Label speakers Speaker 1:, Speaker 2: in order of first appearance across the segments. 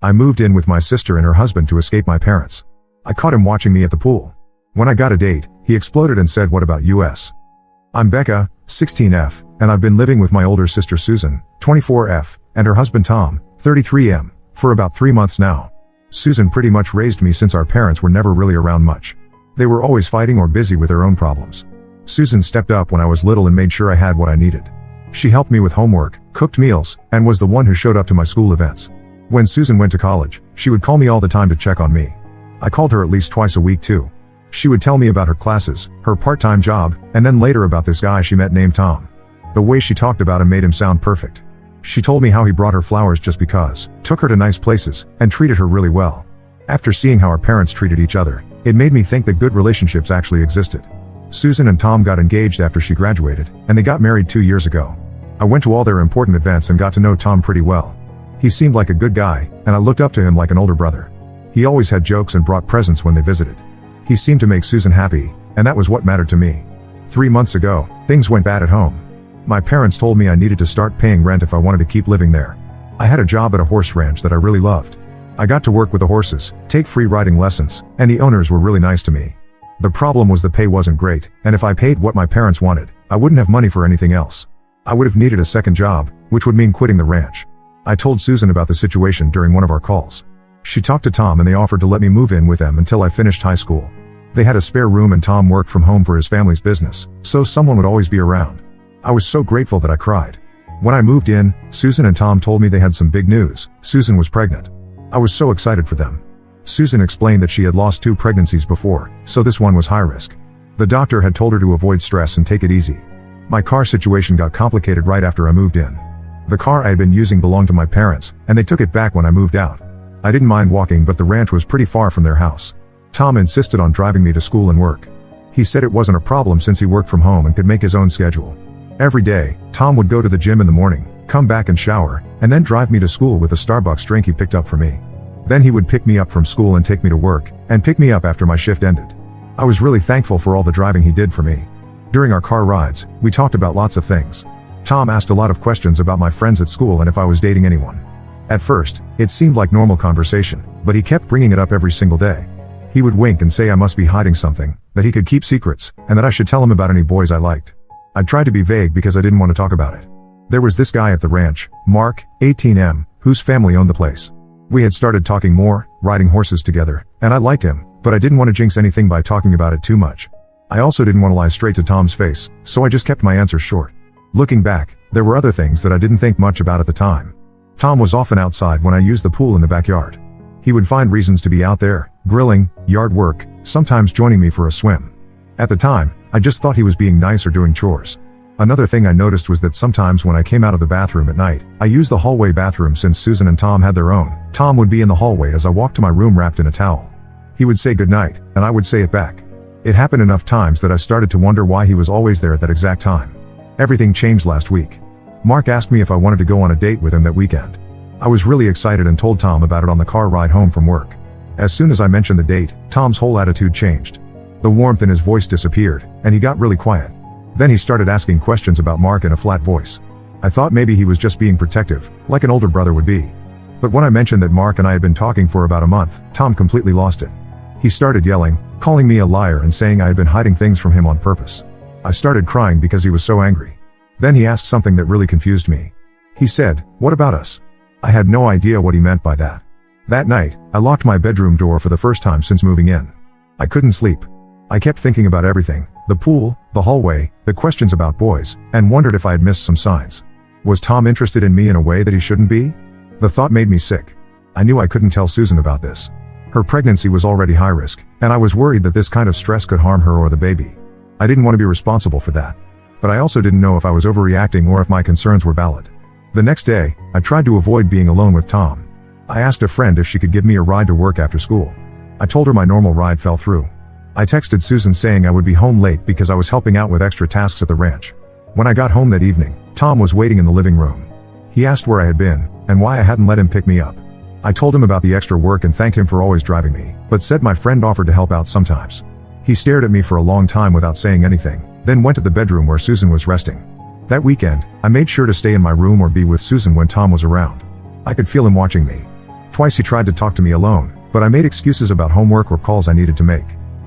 Speaker 1: I moved in with my sister and her husband to escape my parents. I caught him watching me at the pool. When I got a date, he exploded and said, "What about us?" I'm Becca, 16F, and I've been living with my older sister Susan, 24F, and her husband Tom, 33M, for about 3 months now. Susan pretty much raised me since our parents were never really around much. They were always fighting or busy with their own problems. Susan stepped up when I was little and made sure I had what I needed. She helped me with homework, cooked meals, and was the one who showed up to my school events. When Susan went to college, she would call me all the time to check on me. I called her at least twice a week too. She would tell me about her classes, her part-time job, and then later about this guy she met named Tom. The way she talked about him made him sound perfect. She told me how he brought her flowers just because, took her to nice places, and treated her really well. After seeing how our parents treated each other, it made me think that good relationships actually existed. Susan and Tom got engaged after she graduated, and they got married 2 years ago. I went to all their important events and got to know Tom pretty well. He seemed like a good guy, and I looked up to him like an older brother. He always had jokes and brought presents when they visited. He seemed to make Susan happy, and that was what mattered to me. 3 months ago, things went bad at home. My parents told me I needed to start paying rent if I wanted to keep living there. I had a job at a horse ranch that I really loved. I got to work with the horses, take free riding lessons, and the owners were really nice to me. The problem was the pay wasn't great, and if I paid what my parents wanted, I wouldn't have money for anything else. I would have needed a second job, which would mean quitting the ranch. I told Susan about the situation during one of our calls. She talked to Tom and they offered to let me move in with them until I finished high school. They had a spare room and Tom worked from home for his family's business, so someone would always be around. I was so grateful that I cried. When I moved in, Susan and Tom told me they had some big news. Susan was pregnant. I was so excited for them. Susan explained that she had lost 2 pregnancies before, so this one was high risk. The doctor had told her to avoid stress and take it easy. My car situation got complicated right after I moved in. The car I had been using belonged to my parents, and they took it back when I moved out. I didn't mind walking, but the ranch was pretty far from their house. Tom insisted on driving me to school and work. He said it wasn't a problem since he worked from home and could make his own schedule. Every day, Tom would go to the gym in the morning, come back and shower, and then drive me to school with a Starbucks drink he picked up for me. Then he would pick me up from school and take me to work, and pick me up after my shift ended. I was really thankful for all the driving he did for me. During our car rides, we talked about lots of things. Tom asked a lot of questions about my friends at school and if I was dating anyone. At first, it seemed like normal conversation, but he kept bringing it up every single day. He would wink and say I must be hiding something, that he could keep secrets, and that I should tell him about any boys I liked. I tried to be vague because I didn't want to talk about it. There was this guy at the ranch, Mark, 18M, whose family owned the place. We had started talking more, riding horses together, and I liked him, but I didn't want to jinx anything by talking about it too much. I also didn't want to lie straight to Tom's face, so I just kept my answers short. Looking back, there were other things that I didn't think much about at the time. Tom was often outside when I used the pool in the backyard. He would find reasons to be out there, grilling, yard work, sometimes joining me for a swim. At the time, I just thought he was being nice or doing chores. Another thing I noticed was that sometimes when I came out of the bathroom at night, I used the hallway bathroom since Susan and Tom had their own. Tom would be in the hallway as I walked to my room wrapped in a towel. He would say goodnight, and I would say it back. It happened enough times that I started to wonder why he was always there at that exact time. Everything changed last week. Mark asked me if I wanted to go on a date with him that weekend. I was really excited and told Tom about it on the car ride home from work. As soon as I mentioned the date, Tom's whole attitude changed. The warmth in his voice disappeared, and he got really quiet. Then he started asking questions about Mark in a flat voice. I thought maybe he was just being protective, like an older brother would be. But when I mentioned that Mark and I had been talking for about a month, Tom completely lost it. He started yelling, calling me a liar and saying I had been hiding things from him on purpose. I started crying because he was so angry. Then he asked something that really confused me. He said, "What about us?" I had no idea what he meant by that. That night, I locked my bedroom door for the first time since moving in. I couldn't sleep. I kept thinking about everything, the pool, the hallway, the questions about boys, and wondered if I had missed some signs. Was Tom interested in me in a way that he shouldn't be? The thought made me sick. I knew I couldn't tell Susan about this. Her pregnancy was already high risk, and I was worried that this kind of stress could harm her or the baby. I didn't want to be responsible for that. But I also didn't know if I was overreacting or if my concerns were valid. The next day, I tried to avoid being alone with Tom. I asked a friend if she could give me a ride to work after school. I told her my normal ride fell through. I texted Susan saying I would be home late because I was helping out with extra tasks at the ranch. When I got home that evening, Tom was waiting in the living room. He asked where I had been, and why I hadn't let him pick me up. I told him about the extra work and thanked him for always driving me, but said my friend offered to help out sometimes. He stared at me for a long time without saying anything, then went to the bedroom where Susan was resting. That weekend, I made sure to stay in my room or be with Susan when Tom was around. I could feel him watching me. Twice he tried to talk to me alone, but I made excuses about homework or calls I needed to make.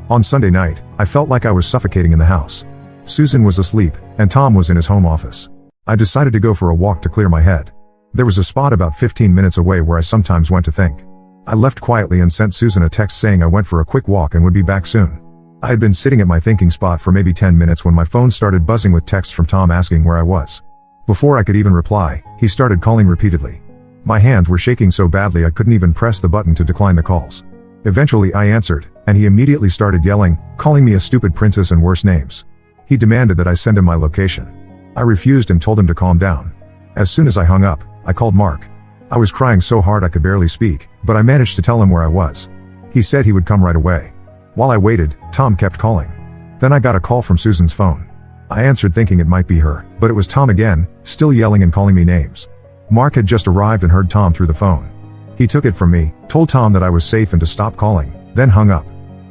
Speaker 1: On Sunday night, I felt like I was suffocating in the house. Susan was asleep, and Tom was in his home office. I decided to go for a walk to clear my head. There was a spot about 15 minutes away where I sometimes went to think. I left quietly and sent Susan a text saying I went for a quick walk and would be back soon. I had been sitting at my thinking spot for maybe 10 minutes when my phone started buzzing with texts from Tom asking where I was. Before I could even reply, he started calling repeatedly. My hands were shaking so badly I couldn't even press the button to decline the calls. Eventually I answered, and he immediately started yelling, calling me a stupid princess and worse names. He demanded that I send him my location. I refused and told him to calm down. As soon as I hung up, I called Mark. I was crying so hard I could barely speak, but I managed to tell him where I was. He said he would come right away. While I waited, Tom kept calling. Then I got a call from Susan's phone. I answered thinking it might be her, but it was Tom again, still yelling and calling me names. Mark had just arrived and heard Tom through the phone. He took it from me, told Tom that I was safe and to stop calling, then hung up.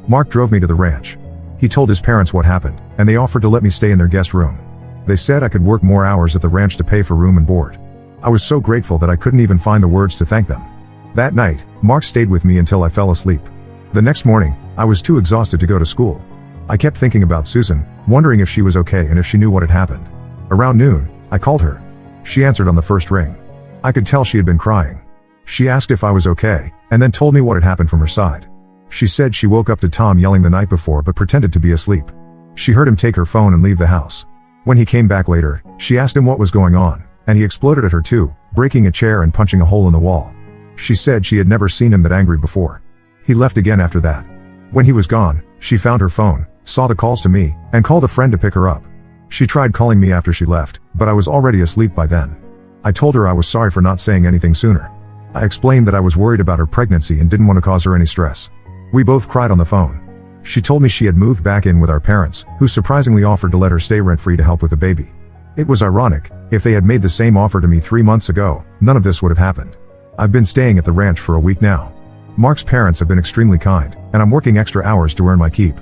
Speaker 1: Mark drove me to the ranch. He told his parents what happened, and they offered to let me stay in their guest room. They said I could work more hours at the ranch to pay for room and board. I was so grateful that I couldn't even find the words to thank them. That night, Mark stayed with me until I fell asleep. The next morning, I was too exhausted to go to school. I kept thinking about Susan, wondering if she was okay and if she knew what had happened. Around noon, I called her. She answered on the first ring. I could tell she had been crying. She asked if I was okay, and then told me what had happened from her side. She said she woke up to Tom yelling the night before but pretended to be asleep. She heard him take her phone and leave the house. When he came back later, she asked him what was going on, and he exploded at her too, breaking a chair and punching a hole in the wall. She said she had never seen him that angry before. He left again after that. When he was gone, she found her phone, saw the calls to me, and called a friend to pick her up. She tried calling me after she left, but I was already asleep by then. I told her I was sorry for not saying anything sooner. I explained that I was worried about her pregnancy and didn't want to cause her any stress. We both cried on the phone. She told me she had moved back in with our parents, who surprisingly offered to let her stay rent-free to help with the baby. It was ironic. If they had made the same offer to me 3 months ago, none of this would have happened. I've been staying at the ranch for a week now. Mark's parents have been extremely kind, and I'm working extra hours to earn my keep.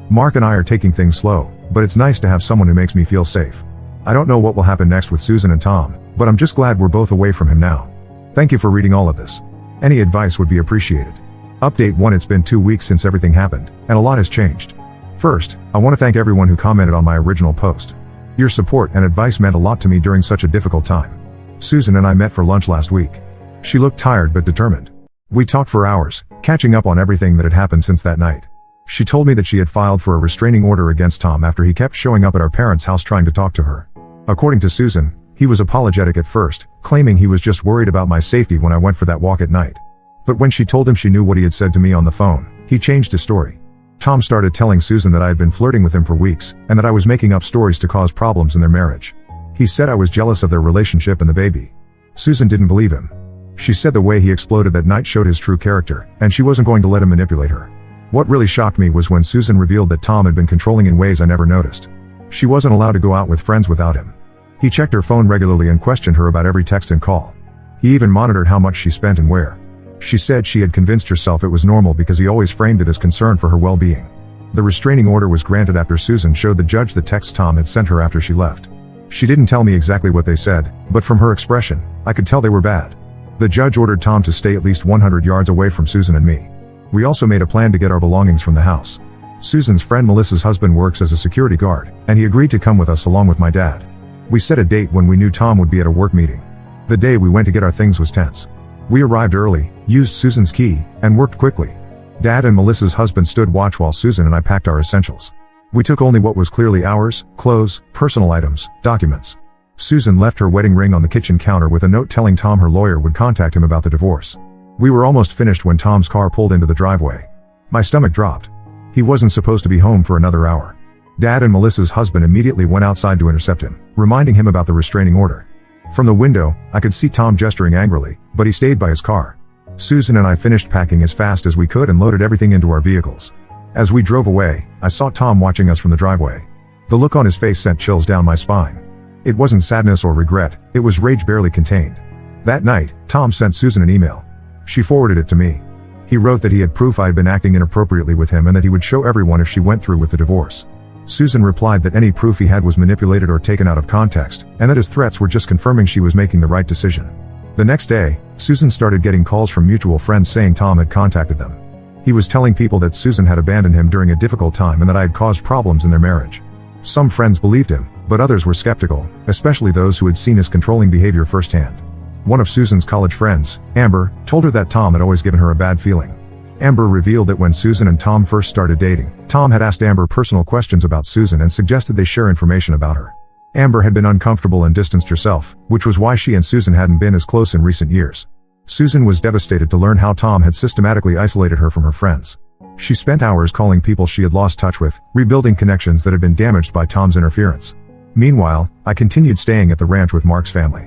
Speaker 1: Mark and I are taking things slow, but it's nice to have someone who makes me feel safe. I don't know what will happen next with Susan and Tom, but I'm just glad we're both away from him now. Thank you for reading all of this. Any advice would be appreciated. Update 1: It's been 2 weeks since everything happened, and a lot has changed. First, I want to thank everyone who commented on my original post. Your support and advice meant a lot to me during such a difficult time. Susan and I met for lunch last week. She looked tired but determined. We talked for hours, catching up on everything that had happened since that night. She told me that she had filed for a restraining order against Tom after he kept showing up at our parents' house trying to talk to her. According to Susan, he was apologetic at first, claiming he was just worried about my safety when I went for that walk at night. But when she told him she knew what he had said to me on the phone, he changed his story. Tom started telling Susan that I had been flirting with him for weeks, and that I was making up stories to cause problems in their marriage. He said I was jealous of their relationship and the baby. Susan didn't believe him. She said the way he exploded that night showed his true character, and she wasn't going to let him manipulate her. What really shocked me was when Susan revealed that Tom had been controlling in ways I never noticed. She wasn't allowed to go out with friends without him. He checked her phone regularly and questioned her about every text and call. He even monitored how much she spent and where. She said she had convinced herself it was normal because he always framed it as concern for her well-being. The restraining order was granted after Susan showed the judge the texts Tom had sent her after she left. She didn't tell me exactly what they said, but from her expression, I could tell they were bad. The judge ordered Tom to stay at least 100 yards away from Susan and me. We also made a plan to get our belongings from the house. Susan's friend Melissa's husband works as a security guard, and he agreed to come with us along with my dad. We set a date when we knew Tom would be at a work meeting. The day we went to get our things was tense. We arrived early, used Susan's key, and worked quickly. Dad and Melissa's husband stood watch while Susan and I packed our essentials. We took only what was clearly ours: clothes, personal items, documents. Susan left her wedding ring on the kitchen counter with a note telling Tom her lawyer would contact him about the divorce. We were almost finished when Tom's car pulled into the driveway. My stomach dropped. He wasn't supposed to be home for another hour. Dad and Melissa's husband immediately went outside to intercept him, reminding him about the restraining order. From the window, I could see Tom gesturing angrily, but he stayed by his car. Susan and I finished packing as fast as we could and loaded everything into our vehicles. As we drove away, I saw Tom watching us from the driveway. The look on his face sent chills down my spine. It wasn't sadness or regret, it was rage barely contained. That night, Tom sent Susan an email. She forwarded it to me. He wrote that he had proof I had been acting inappropriately with him and that he would show everyone if she went through with the divorce. Susan replied that any proof he had was manipulated or taken out of context, and that his threats were just confirming she was making the right decision. The next day, Susan started getting calls from mutual friends saying Tom had contacted them. He was telling people that Susan had abandoned him during a difficult time and that I had caused problems in their marriage. Some friends believed him, but others were skeptical, especially those who had seen his controlling behavior firsthand. One of Susan's college friends, Amber, told her that Tom had always given her a bad feeling. Amber revealed that when Susan and Tom first started dating, Tom had asked Amber personal questions about Susan and suggested they share information about her. Amber had been uncomfortable and distanced herself, which was why she and Susan hadn't been as close in recent years. Susan was devastated to learn how Tom had systematically isolated her from her friends. She spent hours calling people she had lost touch with, rebuilding connections that had been damaged by Tom's interference. Meanwhile, I continued staying at the ranch with Mark's family.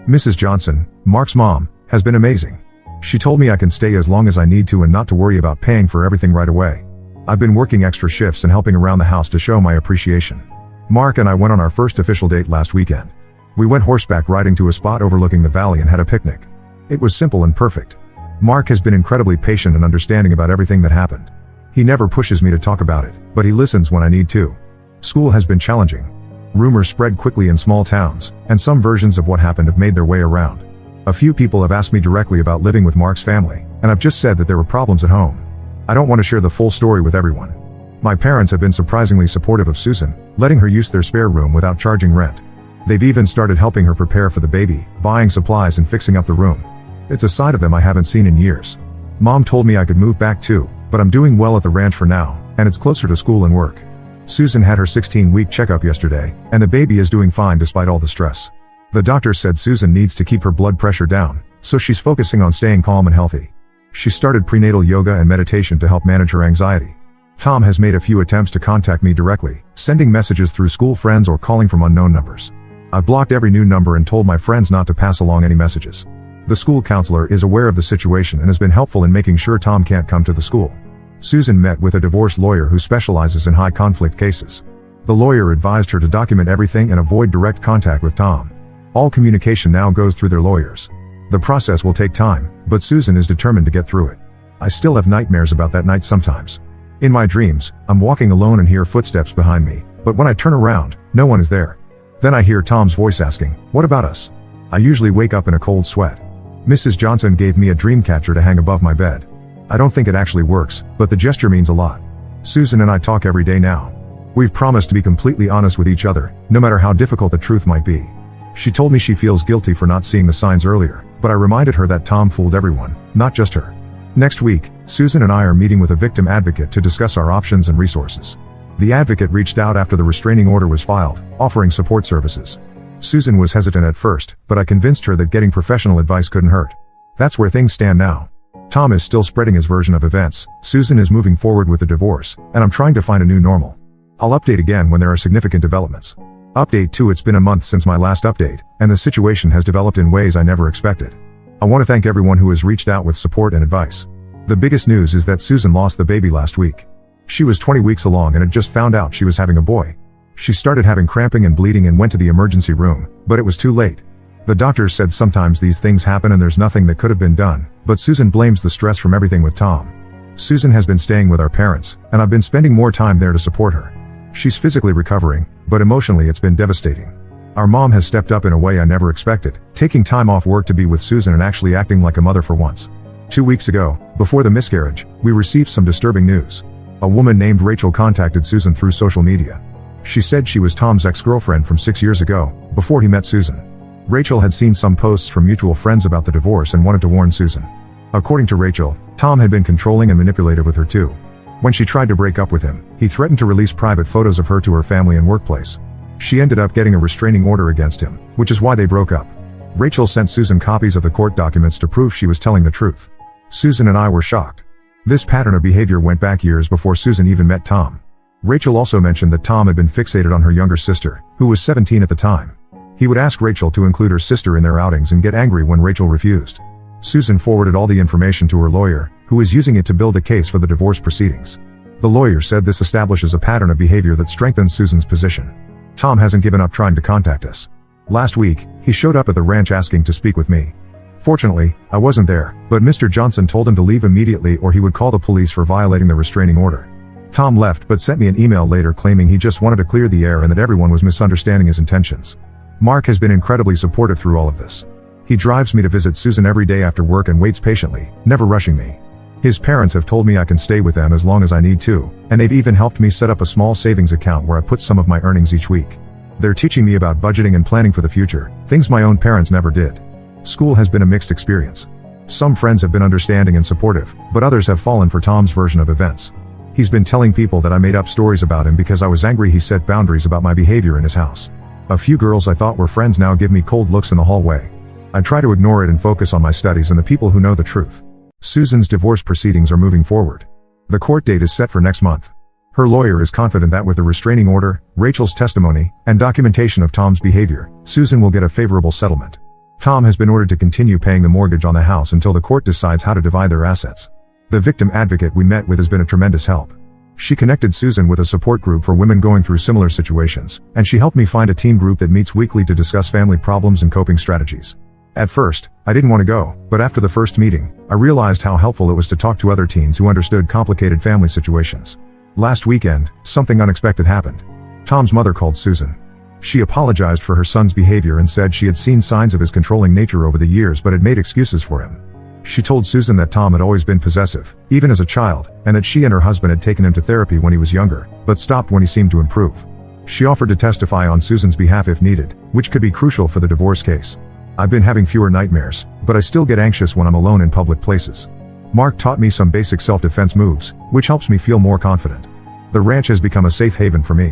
Speaker 1: Mrs. Johnson, Mark's mom, has been amazing. She told me I can stay as long as I need to and not to worry about paying for everything right away. I've been working extra shifts and helping around the house to show my appreciation. Mark and I went on our first official date last weekend. We went horseback riding to a spot overlooking the valley and had a picnic. It was simple and perfect. Mark has been incredibly patient and understanding about everything that happened. He never pushes me to talk about it, but he listens when I need to. School has been challenging. Rumors spread quickly in small towns, and some versions of what happened have made their way around. A few people have asked me directly about living with Mark's family, and I've just said that there were problems at home. I don't want to share the full story with everyone. My parents have been surprisingly supportive of Susan, letting her use their spare room without charging rent. They've even started helping her prepare for the baby, buying supplies and fixing up the room. It's a side of them I haven't seen in years. Mom told me I could move back too, but I'm doing well at the ranch for now, and it's closer to school and work. Susan had her 16-week checkup yesterday, and the baby is doing fine despite all the stress. The doctor said Susan needs to keep her blood pressure down, so she's focusing on staying calm and healthy. She started prenatal yoga and meditation to help manage her anxiety. Tom has made a few attempts to contact me directly, sending messages through school friends or calling from unknown numbers. I've blocked every new number and told my friends not to pass along any messages. The school counselor is aware of the situation and has been helpful in making sure Tom can't come to the school. Susan met with a divorce lawyer who specializes in high conflict cases. The lawyer advised her to document everything and avoid direct contact with Tom. All communication now goes through their lawyers. The process will take time, but Susan is determined to get through it. I still have nightmares about that night sometimes. In my dreams, I'm walking alone and hear footsteps behind me, but when I turn around, no one is there. Then I hear Tom's voice asking, "What about us?" I usually wake up in a cold sweat. Mrs. Johnson gave me a dream catcher to hang above my bed. I don't think it actually works, but the gesture means a lot. Susan and I talk every day now. We've promised to be completely honest with each other, no matter how difficult the truth might be. She told me she feels guilty for not seeing the signs earlier, but I reminded her that Tom fooled everyone, not just her. Next week, Susan and I are meeting with a victim advocate to discuss our options and resources. The advocate reached out after the restraining order was filed, offering support services. Susan was hesitant at first, but I convinced her that getting professional advice couldn't hurt. That's where things stand now. Tom is still spreading his version of events, Susan is moving forward with the divorce, and I'm trying to find a new normal. I'll update again when there are significant developments. Update 2: It's been a month since my last update, and the situation has developed in ways I never expected. I want to thank everyone who has reached out with support and advice. The biggest news is that Susan lost the baby last week. She was 20 weeks along and had just found out she was having a boy. She started having cramping and bleeding and went to the emergency room, but it was too late. The doctors said sometimes these things happen and there's nothing that could have been done, but Susan blames the stress from everything with Tom. Susan has been staying with our parents, and I've been spending more time there to support her. She's physically recovering, but emotionally it's been devastating. Our mom has stepped up in a way I never expected, taking time off work to be with Susan and actually acting like a mother for once. 2 weeks ago, before the miscarriage, we received some disturbing news. A woman named Rachel contacted Susan through social media. She said she was Tom's ex-girlfriend from 6 years ago, before he met Susan. Rachel had seen some posts from mutual friends about the divorce and wanted to warn Susan. According to Rachel, Tom had been controlling and manipulative with her too. When she tried to break up with him, he threatened to release private photos of her to her family and workplace. She ended up getting a restraining order against him, which is why they broke up. Rachel sent Susan copies of the court documents to prove she was telling the truth. Susan and I were shocked. This pattern of behavior went back years before Susan even met Tom. Rachel also mentioned that Tom had been fixated on her younger sister, who was 17 at the time. He would ask Rachel to include her sister in their outings and get angry when Rachel refused. Susan forwarded all the information to her lawyer, who is using it to build a case for the divorce proceedings. The lawyer said this establishes a pattern of behavior that strengthens Susan's position. Tom hasn't given up trying to contact us. Last week, he showed up at the ranch asking to speak with me. Fortunately, I wasn't there, but Mr. Johnson told him to leave immediately or he would call the police for violating the restraining order. Tom left but sent me an email later claiming he just wanted to clear the air and that everyone was misunderstanding his intentions. Mark has been incredibly supportive through all of this. He drives me to visit Susan every day after work and waits patiently, never rushing me. His parents have told me I can stay with them as long as I need to, and they've even helped me set up a small savings account where I put some of my earnings each week. They're teaching me about budgeting and planning for the future, things my own parents never did. School has been a mixed experience. Some friends have been understanding and supportive, but others have fallen for Tom's version of events. He's been telling people that I made up stories about him because I was angry he set boundaries about my behavior in his house. A few girls I thought were friends now give me cold looks in the hallway. I try to ignore it and focus on my studies and the people who know the truth. Susan's divorce proceedings are moving forward. The court date is set for next month. Her lawyer is confident that with the restraining order, Rachel's testimony, and documentation of Tom's behavior, Susan will get a favorable settlement. Tom has been ordered to continue paying the mortgage on the house until the court decides how to divide their assets. The victim advocate we met with has been a tremendous help. She connected Susan with a support group for women going through similar situations, and she helped me find a teen group that meets weekly to discuss family problems and coping strategies. At first, I didn't want to go, but after the first meeting, I realized how helpful it was to talk to other teens who understood complicated family situations. Last weekend, something unexpected happened. Tom's mother called Susan. She apologized for her son's behavior and said she had seen signs of his controlling nature over the years but had made excuses for him. She told Susan that Tom had always been possessive, even as a child, and that she and her husband had taken him to therapy when he was younger, but stopped when he seemed to improve. She offered to testify on Susan's behalf if needed, which could be crucial for the divorce case. I've been having fewer nightmares, but I still get anxious when I'm alone in public places. Mark taught me some basic self-defense moves, which helps me feel more confident. The ranch has become a safe haven for me.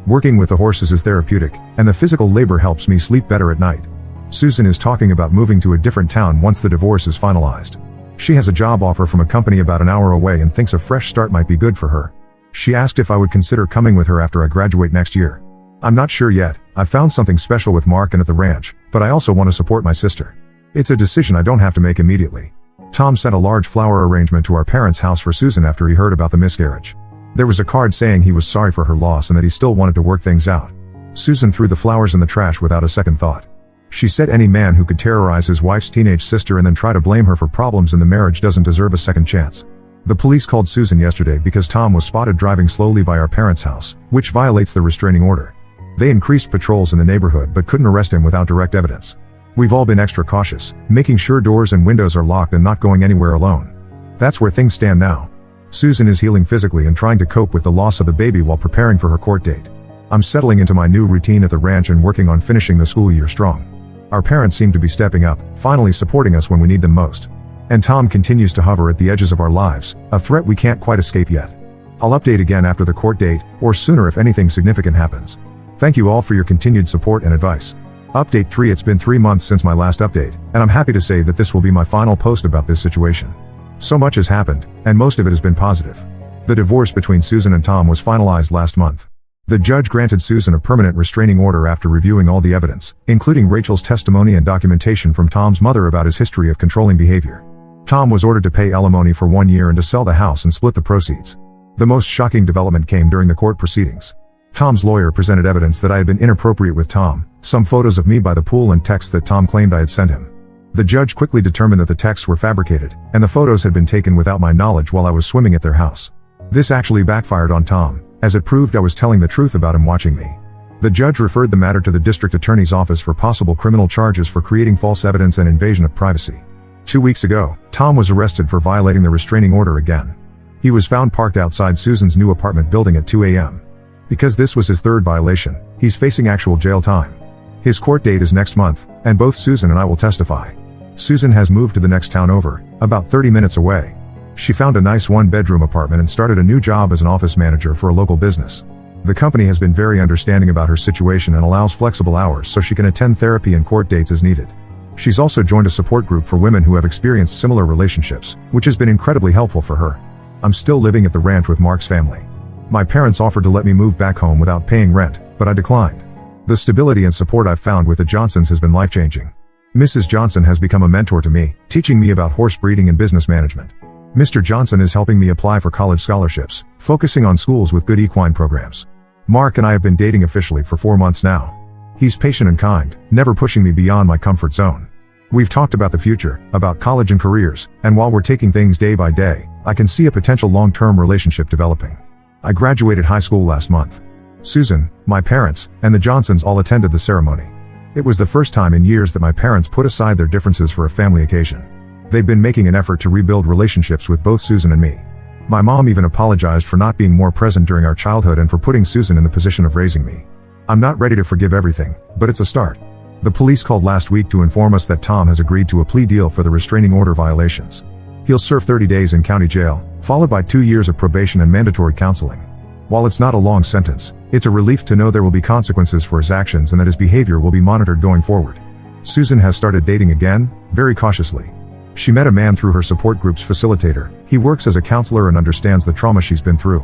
Speaker 1: Working with the horses is therapeutic, and the physical labor helps me sleep better at night. Susan is talking about moving to a different town once the divorce is finalized. She has a job offer from a company about an hour away and thinks a fresh start might be good for her. She asked if I would consider coming with her after I graduate next year. I'm not sure yet. I found something special with Mark and at the ranch, but I also want to support my sister. It's a decision I don't have to make immediately. Tom sent a large flower arrangement to our parents' house for Susan after he heard about the miscarriage. There was a card saying he was sorry for her loss and that he still wanted to work things out. Susan threw the flowers in the trash without a second thought. She said any man who could terrorize his wife's teenage sister and then try to blame her for problems in the marriage doesn't deserve a second chance. The police called Susan yesterday because Tom was spotted driving slowly by our parents' house, which violates the restraining order. They increased patrols in the neighborhood but couldn't arrest him without direct evidence. We've all been extra cautious, making sure doors and windows are locked and not going anywhere alone. That's where things stand now. Susan is healing physically and trying to cope with the loss of the baby while preparing for her court date. I'm settling into my new routine at the ranch and working on finishing the school year strong. Our parents seem to be stepping up, finally supporting us when we need them most. And Tom continues to hover at the edges of our lives, a threat we can't quite escape yet. I'll update again after the court date, or sooner if anything significant happens. Thank you all for your continued support and advice. Update 3. It's been 3 months since my last update, and I'm happy to say that this will be my final post about this situation. So much has happened, and most of it has been positive. The divorce between Susan and Tom was finalized last month. The judge granted Susan a permanent restraining order after reviewing all the evidence, including Rachel's testimony and documentation from Tom's mother about his history of controlling behavior. Tom was ordered to pay alimony for 1 year and to sell the house and split the proceeds. The most shocking development came during the court proceedings. Tom's lawyer presented evidence that I had been inappropriate with Tom, some photos of me by the pool and texts that Tom claimed I had sent him. The judge quickly determined that the texts were fabricated, and the photos had been taken without my knowledge while I was swimming at their house. This actually backfired on Tom, as it proved I was telling the truth about him watching me. The judge referred the matter to the district attorney's office for possible criminal charges for creating false evidence and invasion of privacy. 2 weeks ago, Tom was arrested for violating the restraining order again. He was found parked outside Susan's new apartment building at 2 a.m. Because this was his third violation, he's facing actual jail time. His court date is next month, and both Susan and I will testify. Susan has moved to the next town over, about 30 minutes away. She found a nice one-bedroom apartment and started a new job as an office manager for a local business. The company has been very understanding about her situation and allows flexible hours so she can attend therapy and court dates as needed. She's also joined a support group for women who have experienced similar relationships, which has been incredibly helpful for her. I'm still living at the ranch with Mark's family. My parents offered to let me move back home without paying rent, but I declined. The stability and support I've found with the Johnsons has been life-changing. Mrs. Johnson has become a mentor to me, teaching me about horse breeding and business management. Mr. Johnson is helping me apply for college scholarships, focusing on schools with good equine programs. Mark and I have been dating officially for 4 months now. He's patient and kind, never pushing me beyond my comfort zone. We've talked about the future, about college and careers, and while we're taking things day by day, I can see a potential long-term relationship developing. I graduated high school last month. Susan, my parents, and the Johnsons all attended the ceremony. It was the first time in years that my parents put aside their differences for a family occasion. They've been making an effort to rebuild relationships with both Susan and me. My mom even apologized for not being more present during our childhood and for putting Susan in the position of raising me. I'm not ready to forgive everything, but it's a start. The police called last week to inform us that Tom has agreed to a plea deal for the restraining order violations. He'll serve 30 days in county jail, followed by 2 years of probation and mandatory counseling. While it's not a long sentence, it's a relief to know there will be consequences for his actions and that his behavior will be monitored going forward. Susan has started dating again, very cautiously. She met a man through her support group's facilitator. He works as a counselor and understands the trauma she's been through.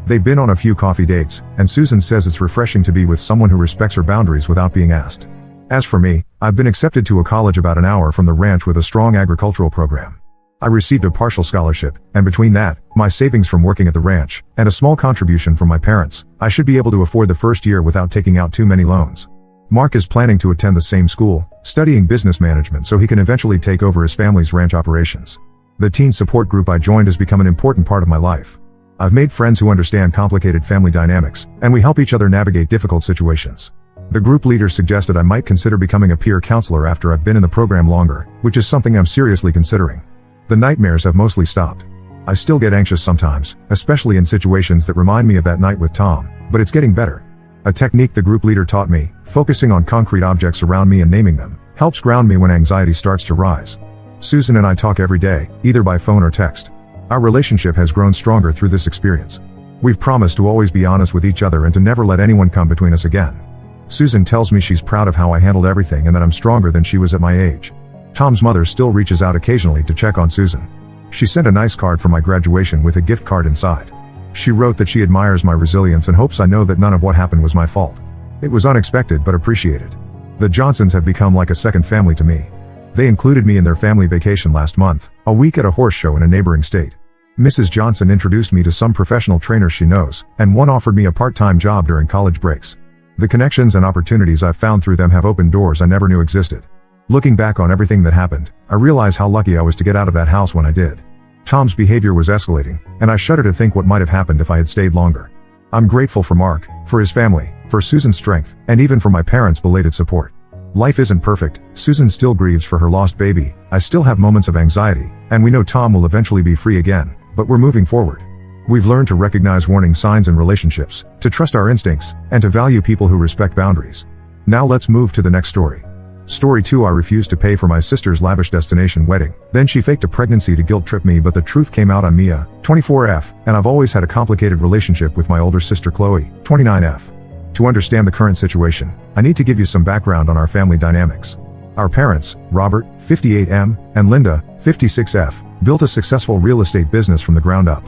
Speaker 1: They've been on a few coffee dates, and Susan says it's refreshing to be with someone who respects her boundaries without being asked. As for me, I've been accepted to a college about an hour from the ranch with a strong agricultural program. I received a partial scholarship, and between that, my savings from working at the ranch, and a small contribution from my parents, I should be able to afford the first year without taking out too many loans. Mark is planning to attend the same school, studying business management so he can eventually take over his family's ranch operations. The teen support group I joined has become an important part of my life. I've made friends who understand complicated family dynamics, and we help each other navigate difficult situations. The group leader suggested I might consider becoming a peer counselor after I've been in the program longer, which is something I'm seriously considering. The nightmares have mostly stopped. I still get anxious sometimes, especially in situations that remind me of that night with Tom, but it's getting better. A technique the group leader taught me, focusing on concrete objects around me and naming them, helps ground me when anxiety starts to rise. Susan and I talk every day, either by phone or text. Our relationship has grown stronger through this experience. We've promised to always be honest with each other and to never let anyone come between us again. Susan tells me she's proud of how I handled everything and that I'm stronger than she was at my age. Tom's mother still reaches out occasionally to check on Susan. She sent a nice card for my graduation with a gift card inside. She wrote that she admires my resilience and hopes I know that none of what happened was my fault. It was unexpected but appreciated. The Johnsons have become like a second family to me. They included me in their family vacation last month, a week at a horse show in a neighboring state. Mrs. Johnson introduced me to some professional trainers she knows, and one offered me a part-time job during college breaks. The connections and opportunities I've found through them have opened doors I never knew existed. Looking back on everything that happened, I realize how lucky I was to get out of that house when I did. Tom's behavior was escalating, and I shudder to think what might have happened if I had stayed longer. I'm grateful for Mark, for his family, for Susan's strength, and even for my parents' belated support. Life isn't perfect, Susan still grieves for her lost baby, I still have moments of anxiety, and we know Tom will eventually be free again, but we're moving forward. We've learned to recognize warning signs in relationships, to trust our instincts, and to value people who respect boundaries. Now let's move to the next story. Story 2. I refused to pay for my sister's lavish destination wedding. Then she faked a pregnancy to guilt trip me, but the truth came out. I'm Mia, 24F, and I've always had a complicated relationship with my older sister Chloe, 29F. To understand the current situation, I need to give you some background on our family dynamics. Our parents, Robert, 58M, and Linda, 56F, built a successful real estate business from the ground up.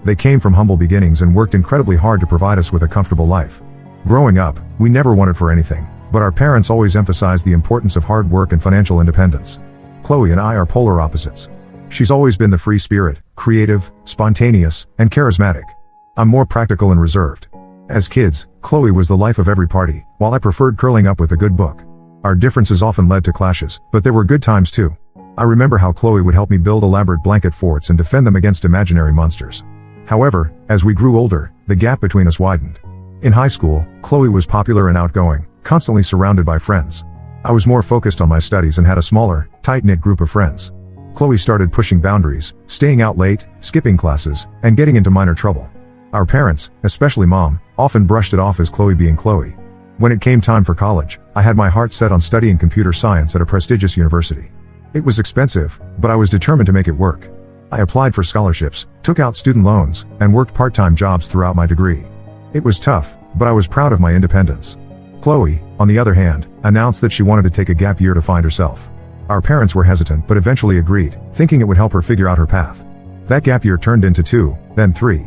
Speaker 1: They came from humble beginnings and worked incredibly hard to provide us with a comfortable life. Growing up, we never wanted for anything, but our parents always emphasized the importance of hard work and financial independence. Chloe and I are polar opposites. She's always been the free spirit, creative, spontaneous, and charismatic. I'm more practical and reserved. As kids, Chloe was the life of every party, while I preferred curling up with a good book. Our differences often led to clashes, but there were good times too. I remember how Chloe would help me build elaborate blanket forts and defend them against imaginary monsters. However, as we grew older, the gap between us widened. In high school, Chloe was popular and outgoing, constantly surrounded by friends. I was more focused on my studies and had a smaller, tight-knit group of friends. Chloe started pushing boundaries, staying out late, skipping classes, and getting into minor trouble. Our parents, especially Mom, often brushed it off as Chloe being Chloe. When it came time for college, I had my heart set on studying computer science at a prestigious university. It was expensive, but I was determined to make it work. I applied for scholarships, took out student loans, and worked part-time jobs throughout my degree. It was tough, but I was proud of my independence. Chloe, on the other hand, announced that she wanted to take a gap year to find herself. Our parents were hesitant but eventually agreed, thinking it would help her figure out her path. That gap year turned into 2, then 3.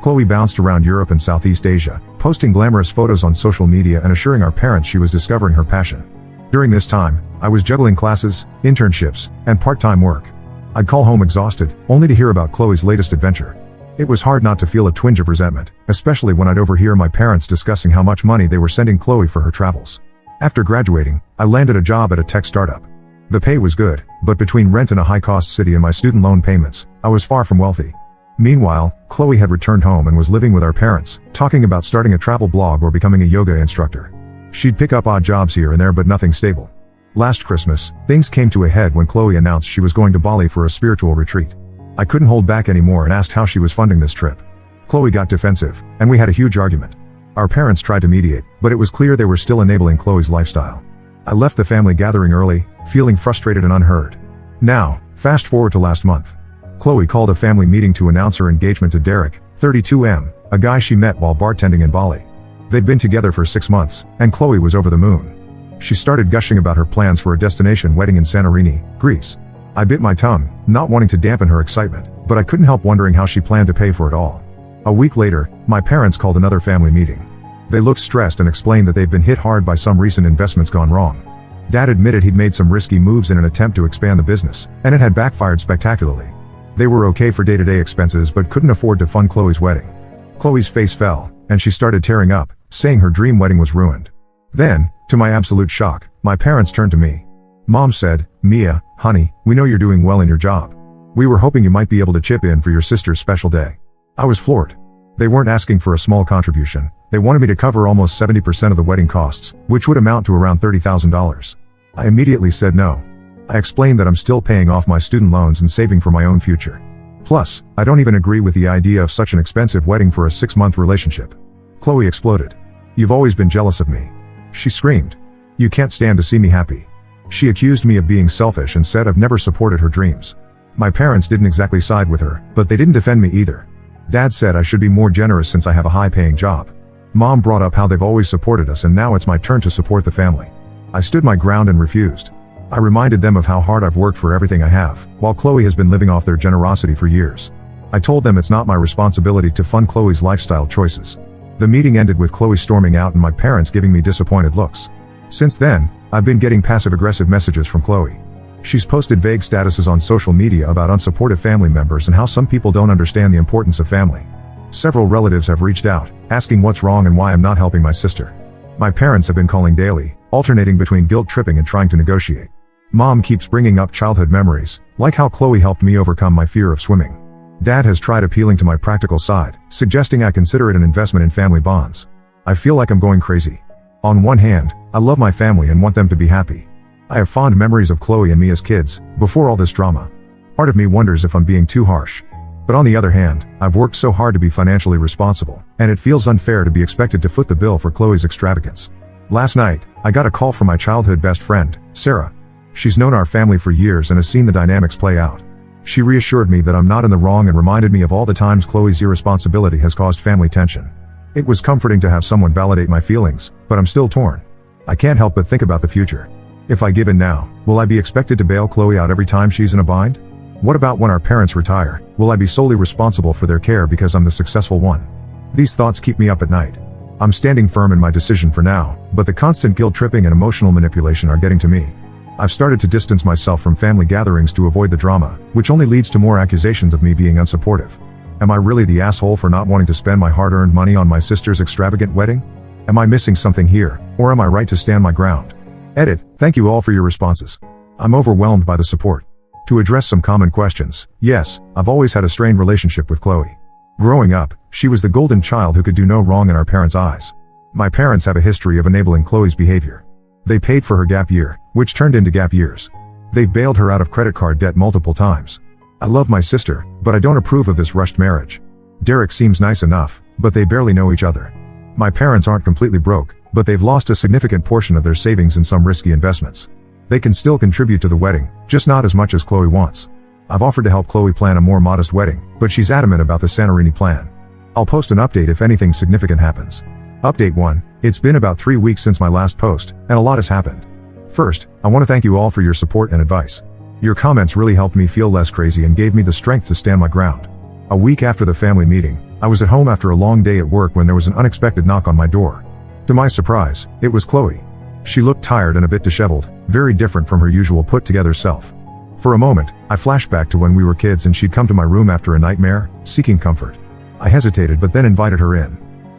Speaker 1: Chloe bounced around Europe and Southeast Asia, posting glamorous photos on social media and assuring our parents she was discovering her passion. During this time, I was juggling classes, internships, and part-time work. I'd call home exhausted, only to hear about Chloe's latest adventure. It was hard not to feel a twinge of resentment, especially when I'd overhear my parents discussing how much money they were sending Chloe for her travels. After graduating, I landed a job at a tech startup. The pay was good, but between rent in a high-cost city and my student loan payments, I was far from wealthy. Meanwhile, Chloe had returned home and was living with our parents, talking about starting a travel blog or becoming a yoga instructor. She'd pick up odd jobs here and there but nothing stable. Last Christmas, things came to a head when Chloe announced she was going to Bali for a spiritual retreat. I couldn't hold back anymore and asked how she was funding this trip. Chloe got defensive, and we had a huge argument. Our parents tried to mediate, but it was clear they were still enabling Chloe's lifestyle. I left the family gathering early, feeling frustrated and unheard. Now, fast forward to last month. Chloe called a family meeting to announce her engagement to Derek, 32M, a guy she met while bartending in Bali. They'd been together for 6 months, and Chloe was over the moon. She started gushing about her plans for a destination wedding in Santorini, Greece. I bit my tongue, not wanting to dampen her excitement, but I couldn't help wondering how she planned to pay for it all. A week later, my parents called another family meeting. They looked stressed and explained that they've been hit hard by some recent investments gone wrong. Dad admitted he'd made some risky moves in an attempt to expand the business, and it had backfired spectacularly. They were okay for day-to-day expenses but couldn't afford to fund Chloe's wedding. Chloe's face fell, and she started tearing up, saying her dream wedding was ruined. Then, to my absolute shock, my parents turned to me. Mom said, "Mia, honey, we know you're doing well in your job. We were hoping you might be able to chip in for your sister's special day." I was floored. They weren't asking for a small contribution. They wanted me to cover almost 70% of the wedding costs, which would amount to around $30,000. I immediately said no. I explained that I'm still paying off my student loans and saving for my own future. Plus, I don't even agree with the idea of such an expensive wedding for a 6-month relationship. Chloe exploded. "You've always been jealous of me," she screamed. "You can't stand to see me happy." She accused me of being selfish and said I've never supported her dreams. My parents didn't exactly side with her, but they didn't defend me either. Dad said I should be more generous since I have a high-paying job. Mom brought up how they've always supported us and now it's my turn to support the family. I stood my ground and refused. I reminded them of how hard I've worked for everything I have, while Chloe has been living off their generosity for years. I told them it's not my responsibility to fund Chloe's lifestyle choices. The meeting ended with Chloe storming out and my parents giving me disappointed looks. Since then, I've been getting passive-aggressive messages from Chloe. She's posted vague statuses on social media about unsupportive family members and how some people don't understand the importance of family. Several relatives have reached out, asking what's wrong and why I'm not helping my sister. My parents have been calling daily, alternating between guilt-tripping and trying to negotiate. Mom keeps bringing up childhood memories, like how Chloe helped me overcome my fear of swimming. Dad has tried appealing to my practical side, suggesting I consider it an investment in family bonds. I feel like I'm going crazy. On one hand, I love my family and want them to be happy. I have fond memories of Chloe and me as kids, before all this drama. Part of me wonders if I'm being too harsh. But on the other hand, I've worked so hard to be financially responsible, and it feels unfair to be expected to foot the bill for Chloe's extravagance. Last night, I got a call from my childhood best friend, Sarah. She's known our family for years and has seen the dynamics play out. She reassured me that I'm not in the wrong and reminded me of all the times Chloe's irresponsibility has caused family tension. It was comforting to have someone validate my feelings, but I'm still torn. I can't help but think about the future. If I give in now, will I be expected to bail Chloe out every time she's in a bind? What about when our parents retire? Will I be solely responsible for their care because I'm the successful one? These thoughts keep me up at night. I'm standing firm in my decision for now, but the constant guilt-tripping and emotional manipulation are getting to me. I've started to distance myself from family gatherings to avoid the drama, which only leads to more accusations of me being unsupportive. Am I really the asshole for not wanting to spend my hard-earned money on my sister's extravagant wedding? Am I missing something here, or am I right to stand my ground? Edit. Thank you all for your responses. I'm overwhelmed by the support. To address some common questions, yes, I've always had a strained relationship with Chloe. Growing up, she was the golden child who could do no wrong in our parents' eyes. My parents have a history of enabling Chloe's behavior. They paid for her gap year, which turned into gap years. They've bailed her out of credit card debt multiple times. I love my sister, but I don't approve of this rushed marriage. Derek seems nice enough, but they barely know each other. My parents aren't completely broke, but they've lost a significant portion of their savings in some risky investments. They can still contribute to the wedding, just not as much as Chloe wants. I've offered to help Chloe plan a more modest wedding, but she's adamant about the Santorini plan. I'll post an update if anything significant happens. Update 1. It's been about 3 weeks since my last post, and a lot has happened. First, I want to thank you all for your support and advice. Your comments really helped me feel less crazy and gave me the strength to stand my ground. A week after the family meeting, I was at home after a long day at work when there was an unexpected knock on my door. To my surprise, it was Chloe. She looked tired and a bit disheveled, very different from her usual put-together self. For a moment, I flashed back to when we were kids and she'd come to my room after a nightmare, seeking comfort. I hesitated but then invited her in.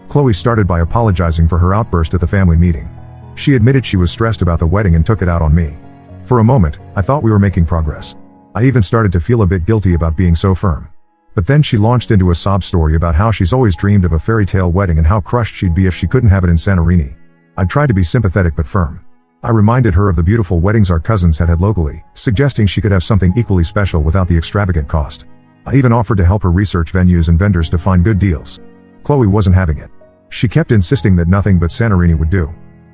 Speaker 1: Chloe started by apologizing for her outburst at the family meeting. She admitted she was stressed about the wedding and took it out on me. For a moment, I thought we were making progress. I even started to feel a bit guilty about being so firm. But then she launched into a sob story about how she's always dreamed of a fairy tale wedding and how crushed she'd be if she couldn't have it in Santorini. I tried to be sympathetic but firm. I reminded her of the beautiful weddings our cousins had had locally, suggesting she could have something equally special without the extravagant cost. I even offered to help her research venues and vendors to find good deals. Chloe wasn't having it. She kept insisting that nothing but Santorini would do.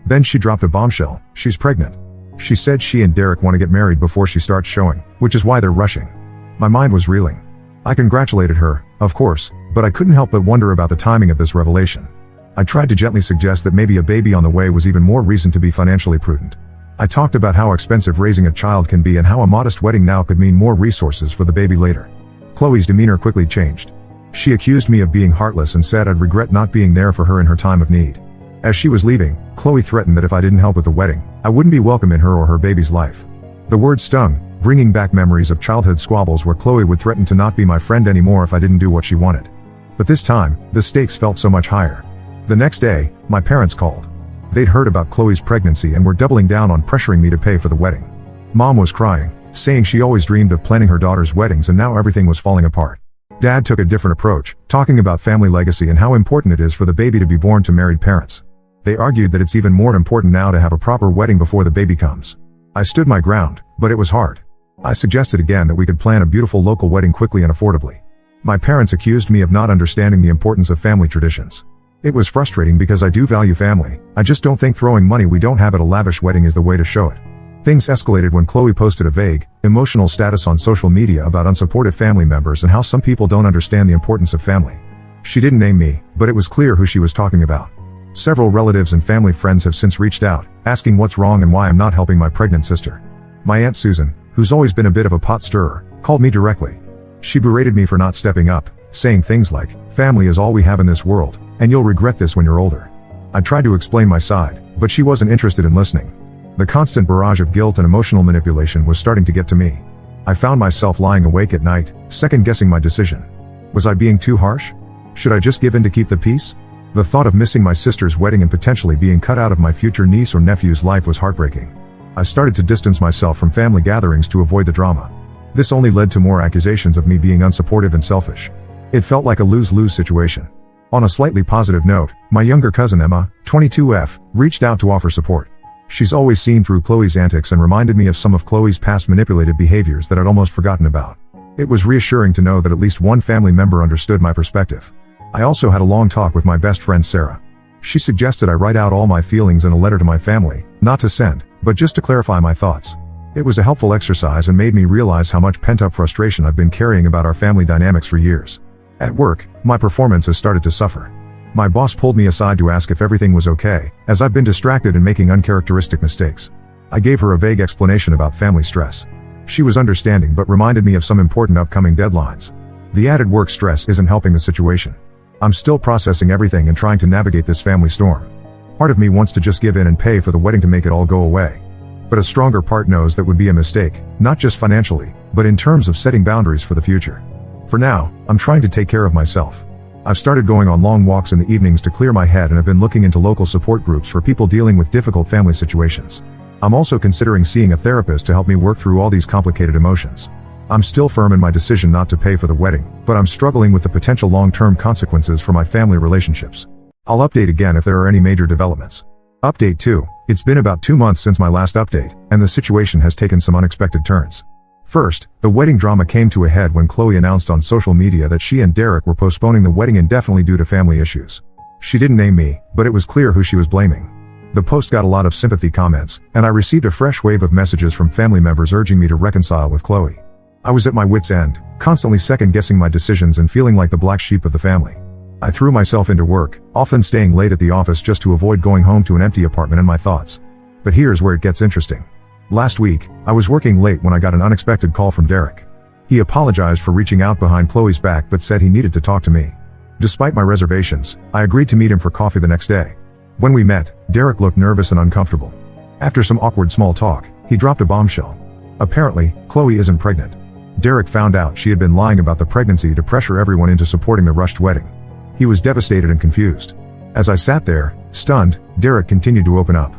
Speaker 1: Then she dropped a bombshell: she's pregnant. She said she and Derek want to get married before she starts showing, which is why they're rushing. My mind was reeling. I congratulated her, of course, but I couldn't help but wonder about the timing of this revelation. I tried to gently suggest that maybe a baby on the way was even more reason to be financially prudent. I talked about how expensive raising a child can be and how a modest wedding now could mean more resources for the baby later. Chloe's demeanor quickly changed. She accused me of being heartless and said I'd regret not being there for her in her time of need. As she was leaving, Chloe threatened that if I didn't help with the wedding, I wouldn't be welcome in her or her baby's life. The word stung, bringing back memories of childhood squabbles where Chloe would threaten to not be my friend anymore if I didn't do what she wanted. But this time, the stakes felt so much higher. The next day, my parents called. They'd heard about Chloe's pregnancy and were doubling down on pressuring me to pay for the wedding. Mom was crying, saying she always dreamed of planning her daughter's weddings and now everything was falling apart. Dad took a different approach, talking about family legacy and how important it is for the baby to be born to married parents. They argued that it's even more important now to have a proper wedding before the baby comes. I stood my ground, but it was hard. I suggested again that we could plan a beautiful local wedding quickly and affordably. My parents accused me of not understanding the importance of family traditions. It was frustrating because I do value family, I just don't think throwing money we don't have at a lavish wedding is the way to show it. Things escalated when Chloe posted a vague, emotional status on social media about unsupportive family members and how some people don't understand the importance of family. She didn't name me, but it was clear who she was talking about. Several relatives and family friends have since reached out, asking what's wrong and why I'm not helping my pregnant sister. My Aunt Susan, who's always been a bit of a pot stirrer, called me directly. She berated me for not stepping up, saying things like, "Family is all we have in this world, and you'll regret this when you're older." I tried to explain my side, but she wasn't interested in listening. The constant barrage of guilt and emotional manipulation was starting to get to me. I found myself lying awake at night, second-guessing my decision. Was I being too harsh? Should I just give in to keep the peace? The thought of missing my sister's wedding and potentially being cut out of my future niece or nephew's life was heartbreaking. I started to distance myself from family gatherings to avoid the drama. This only led to more accusations of me being unsupportive and selfish. It felt like a lose-lose situation. On a slightly positive note, my younger cousin Emma, 22F, reached out to offer support. She's always seen through Chloe's antics and reminded me of some of Chloe's past manipulative behaviors that I'd almost forgotten about. It was reassuring to know that at least one family member understood my perspective. I also had a long talk with my best friend Sarah. She suggested I write out all my feelings in a letter to my family, not to send, but just to clarify my thoughts. It was a helpful exercise and made me realize how much pent-up frustration I've been carrying about our family dynamics for years. At work, my performance has started to suffer. My boss pulled me aside to ask if everything was okay, as I've been distracted and making uncharacteristic mistakes. I gave her a vague explanation about family stress. She was understanding but reminded me of some important upcoming deadlines. The added work stress isn't helping the situation. I'm still processing everything and trying to navigate this family storm. Part of me wants to just give in and pay for the wedding to make it all go away. But a stronger part knows that would be a mistake, not just financially, but in terms of setting boundaries for the future. For now, I'm trying to take care of myself. I've started going on long walks in the evenings to clear my head and have been looking into local support groups for people dealing with difficult family situations. I'm also considering seeing a therapist to help me work through all these complicated emotions. I'm still firm in my decision not to pay for the wedding, but I'm struggling with the potential long-term consequences for my family relationships. I'll update again if there are any major developments. Update 2. It's been about 2 months since my last update, and the situation has taken some unexpected turns. First, the wedding drama came to a head when Chloe announced on social media that she and Derek were postponing the wedding indefinitely due to family issues. She didn't name me, but it was clear who she was blaming. The post got a lot of sympathy comments, and I received a fresh wave of messages from family members urging me to reconcile with Chloe. I was at my wit's end, constantly second-guessing my decisions and feeling like the black sheep of the family. I threw myself into work, often staying late at the office just to avoid going home to an empty apartment and my thoughts. But here's where it gets interesting. Last week, I was working late when I got an unexpected call from Derek. He apologized for reaching out behind Chloe's back but said he needed to talk to me. Despite my reservations, I agreed to meet him for coffee the next day. When we met, Derek looked nervous and uncomfortable. After some awkward small talk, he dropped a bombshell. Apparently, Chloe isn't pregnant. Derek found out she had been lying about the pregnancy to pressure everyone into supporting the rushed wedding. He was devastated and confused. As I sat there, stunned, Derek continued to open up.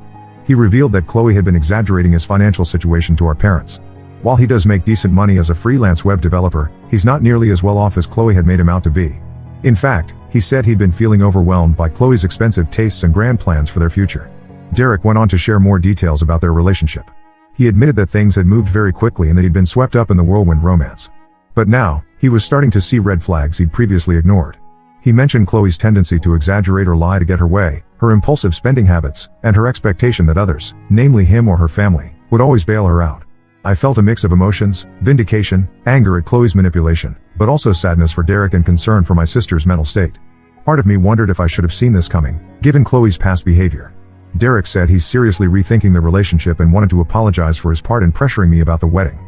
Speaker 1: He revealed that Chloe had been exaggerating his financial situation to our parents. While he does make decent money as a freelance web developer, he's not nearly as well off as Chloe had made him out to be. In fact, he said he'd been feeling overwhelmed by Chloe's expensive tastes and grand plans for their future. Derek went on to share more details about their relationship. He admitted that things had moved very quickly and that he'd been swept up in the whirlwind romance. But now, he was starting to see red flags he'd previously ignored. He mentioned Chloe's tendency to exaggerate or lie to get her way, her impulsive spending habits, and her expectation that others, namely him or her family, would always bail her out. I felt a mix of emotions, vindication, anger at Chloe's manipulation, but also sadness for Derek and concern for my sister's mental state. Part of me wondered if I should have seen this coming, given Chloe's past behavior. Derek said he's seriously rethinking the relationship and wanted to apologize for his part in pressuring me about the wedding.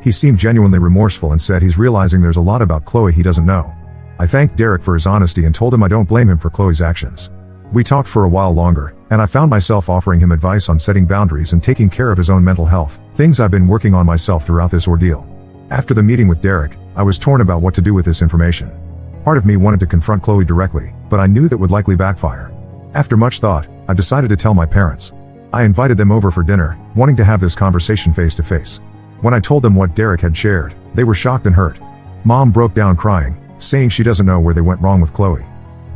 Speaker 1: He seemed genuinely remorseful and said he's realizing there's a lot about Chloe he doesn't know. I thanked Derek for his honesty and told him I don't blame him for Chloe's actions. We talked for a while longer, and I found myself offering him advice on setting boundaries and taking care of his own mental health, things I've been working on myself throughout this ordeal. After the meeting with Derek, I was torn about what to do with this information. Part of me wanted to confront Chloe directly, but I knew that would likely backfire. After much thought, I decided to tell my parents. I invited them over for dinner, wanting to have this conversation face to face. When I told them what Derek had shared, they were shocked and hurt. Mom broke down crying, saying she doesn't know where they went wrong with Chloe.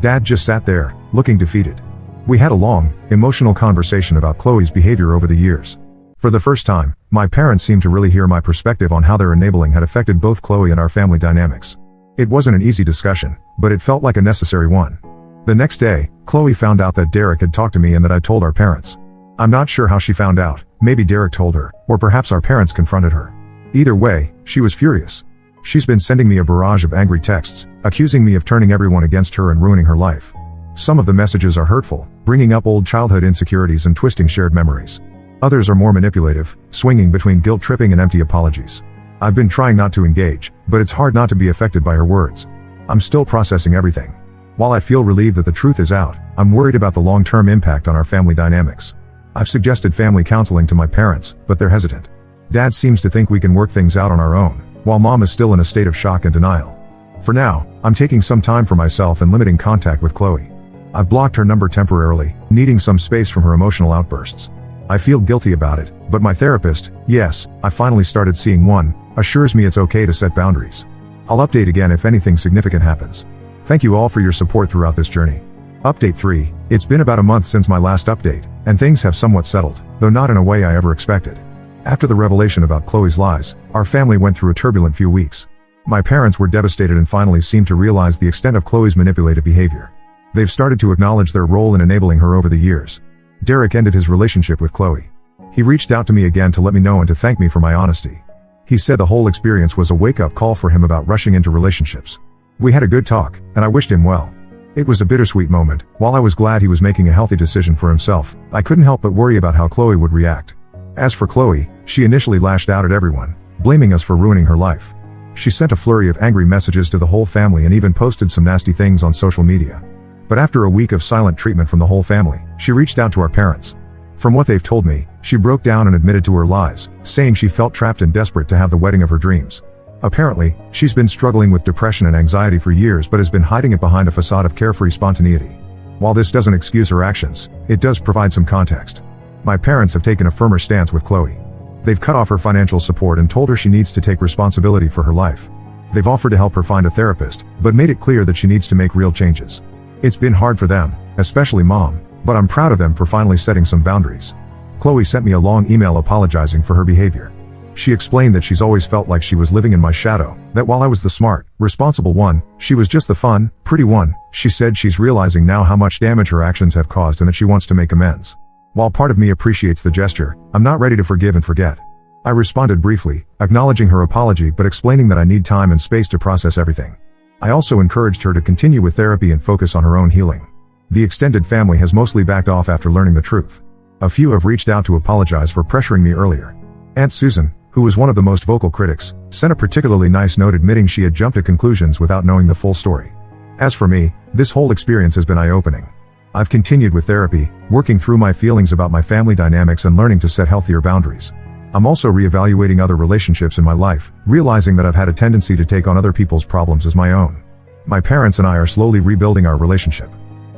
Speaker 1: Dad just sat there, looking defeated. We had a long, emotional conversation about Chloe's behavior over the years. For the first time, my parents seemed to really hear my perspective on how their enabling had affected both Chloe and our family dynamics. It wasn't an easy discussion, but it felt like a necessary one. The next day, Chloe found out that Derek had talked to me and that I'd told our parents. I'm not sure how she found out, maybe Derek told her, or perhaps our parents confronted her. Either way, she was furious. She's been sending me a barrage of angry texts, accusing me of turning everyone against her and ruining her life. Some of the messages are hurtful, bringing up old childhood insecurities and twisting shared memories. Others are more manipulative, swinging between guilt-tripping and empty apologies. I've been trying not to engage, but it's hard not to be affected by her words. I'm still processing everything. While I feel relieved that the truth is out, I'm worried about the long-term impact on our family dynamics. I've suggested family counseling to my parents, but they're hesitant. Dad seems to think we can work things out on our own, while Mom is still in a state of shock and denial. For now, I'm taking some time for myself and limiting contact with Chloe. I've blocked her number temporarily, needing some space from her emotional outbursts. I feel guilty about it, but my therapist, yes, I finally started seeing one, assures me it's okay to set boundaries. I'll update again if anything significant happens. Thank you all for your support throughout this journey. Update 3. It's been about a month since my last update, and things have somewhat settled, though not in a way I ever expected. After the revelation about Chloe's lies, our family went through a turbulent few weeks. My parents were devastated and finally seemed to realize the extent of Chloe's manipulative behavior. They've started to acknowledge their role in enabling her over the years. Derek ended his relationship with Chloe. He reached out to me again to let me know and to thank me for my honesty. He said the whole experience was a wake-up call for him about rushing into relationships. We had a good talk, and I wished him well. It was a bittersweet moment. While I was glad he was making a healthy decision for himself, I couldn't help but worry about how Chloe would react. As for Chloe, she initially lashed out at everyone, blaming us for ruining her life. She sent a flurry of angry messages to the whole family and even posted some nasty things on social media. But after a week of silent treatment from the whole family, she reached out to our parents. From what they've told me, she broke down and admitted to her lies, saying she felt trapped and desperate to have the wedding of her dreams. Apparently, she's been struggling with depression and anxiety for years but has been hiding it behind a facade of carefree spontaneity. While this doesn't excuse her actions, it does provide some context. My parents have taken a firmer stance with Chloe. They've cut off her financial support and told her she needs to take responsibility for her life. They've offered to help her find a therapist, but made it clear that she needs to make real changes. It's been hard for them, especially Mom, but I'm proud of them for finally setting some boundaries. Chloe sent me a long email apologizing for her behavior. She explained that she's always felt like she was living in my shadow, that while I was the smart, responsible one, she was just the fun, pretty one. She said she's realizing now how much damage her actions have caused and that she wants to make amends. While part of me appreciates the gesture, I'm not ready to forgive and forget. I responded briefly, acknowledging her apology but explaining that I need time and space to process everything. I also encouraged her to continue with therapy and focus on her own healing. The extended family has mostly backed off after learning the truth. A few have reached out to apologize for pressuring me earlier. Aunt Susan, who was one of the most vocal critics, sent a particularly nice note admitting she had jumped to conclusions without knowing the full story. As for me, this whole experience has been eye-opening. I've continued with therapy, working through my feelings about my family dynamics and learning to set healthier boundaries. I'm also reevaluating other relationships in my life, realizing that I've had a tendency to take on other people's problems as my own. My parents and I are slowly rebuilding our relationship.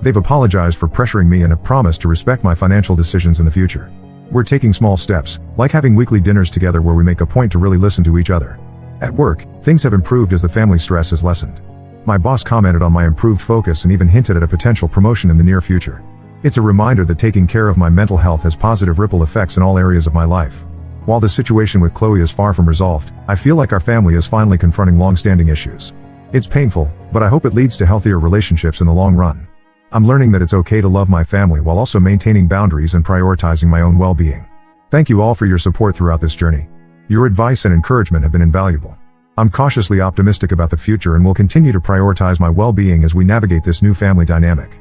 Speaker 1: They've apologized for pressuring me and have promised to respect my financial decisions in the future. We're taking small steps, like having weekly dinners together where we make a point to really listen to each other. At work, things have improved as the family stress has lessened. My boss commented on my improved focus and even hinted at a potential promotion in the near future. It's a reminder that taking care of my mental health has positive ripple effects in all areas of my life. While the situation with Chloe is far from resolved, I feel like our family is finally confronting long-standing issues. It's painful, but I hope it leads to healthier relationships in the long run. I'm learning that it's okay to love my family while also maintaining boundaries and prioritizing my own well-being. Thank you all for your support throughout this journey. Your advice and encouragement have been invaluable. I'm cautiously optimistic about the future and will continue to prioritize my well-being as we navigate this new family dynamic.